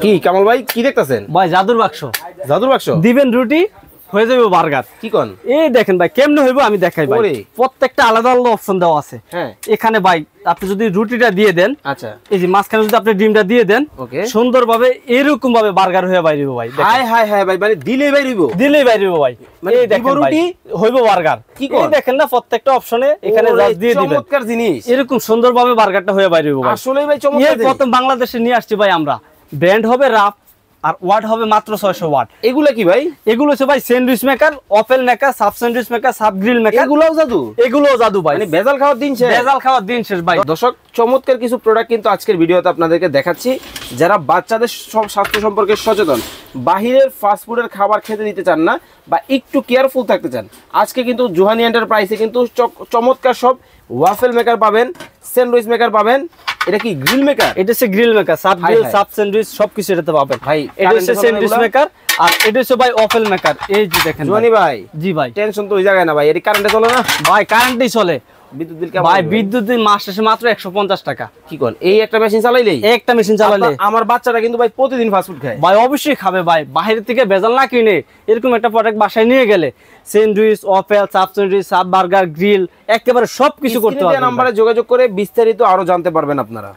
কি কামাল ভাই কি দেখতেছেন? ভাই জাদুর বাক্স। জাদুর বাক্স দিবেন রুটি হয়ে যাবে বার্গার। কি কোন? এই দেখেন ভাই কেমনে হইব আমি দেখাই ভাই। প্রত্যেকটা আলাদা আলাদা অপশন দেওয়া আছে। হ্যাঁ এখানে ভাই আপনি যদি রুটিটা দিয়ে দেন, আচ্ছা এই যে মাঝখানে যদি আপনি ডিমটা দিয়ে দেন, ওকে সুন্দরভাবে এরকম ভাবে বার্গার হয়ে বাইরে ভাই। হাই হাই হাই ভাই মানে দিলেই বাইরিব দিলেই বাইরে ভাই। মানে এই দেখেন রুটি হইব বার্গার। কি কোন? এই দেখেন না প্রত্যেকটা অপশনে এখানে জাস্ট দিয়ে দিবেন। চমৎকার জিনিস। এরকম সুন্দরভাবে বার্গারটা হয়ে বাইরে ভাই। আসলেই ভাই চমৎকার। এই প্রথম বাংলাদেশে নিয়ে আসছি ভাই আমরা। ব্র্যান্ড হবে রাফ আর ওয়াট হবে মাত্র 600 ওয়াট। এগুলা কি ভাই? এগুলো হচ্ছে ভাই sandwich maker, open maker, sub sandwich maker, sub grill maker. এগুলোও জাদু? এগুলোও জাদু ভাই। মানে বেজাল খাওয়ার দিন শেষ। বেজাল খাওয়ার দিন শেষ ভাই। দর্শক চমৎকার কিছু প্রোডাক্ট কিন্তু আজকের ভিডিওতে আপনাদেরকে দেখাচ্ছি। যারা বাচ্চাদের স্বাস্থ্য সম্পর্কে সচেতন, বাহিরের ফাস্টফুডের খাবার খেতে দিতে চান না বা একটু কেয়ারফুল থাকতে চান, আজকে কিন্তু জোহানি এন্টারপ্রাইজে কিন্তু চমৎকার সব ওয়াফেল মেকার পাবেন, স্যান্ডউইচ মেকার পাবেন। এটা কি গ্রিল মেকার? এটা হচ্ছে grill maker, sub grill, sub sandwich সবকিছু এটাতে পাবেন ভাই। এটা হচ্ছে স্যান্ডউইচ মেকার আর এটা হচ্ছে ভাই ওপেন মেকার। এই যে দেখেন জোহানি ভাই। জি ভাই। টেনশন তো ওই জায়গায় না ভাই, এর কারেন্টে চলে না ভাই? কারেন্টেই চলে। বিদ্যুৎ বিল কেমন ভাই? বিদ্যুৎ বিল মাস শেষে মাত্র 150 টাকা। কি কোন? এই একটা মেশিন চালাইলেই? একটা মেশিন চালালে আমার বাচ্চাটা কিন্তু ভাই প্রতিদিন ফাস্টফুড খায়। ভাই অবশ্যই খাবে ভাই। বাইরে থেকে ভেজাল না কিনে এরকম একটা প্রোডাক্ট বাসায় নিয়ে গেলে sandwich, Opel, sub sandwich, sub burger, grill একেবারে সবকিছু করতে পারবেন। নাম্বারে যোগাযোগ করে বিস্তারিত আরো জানতে পারবেন আপনারা।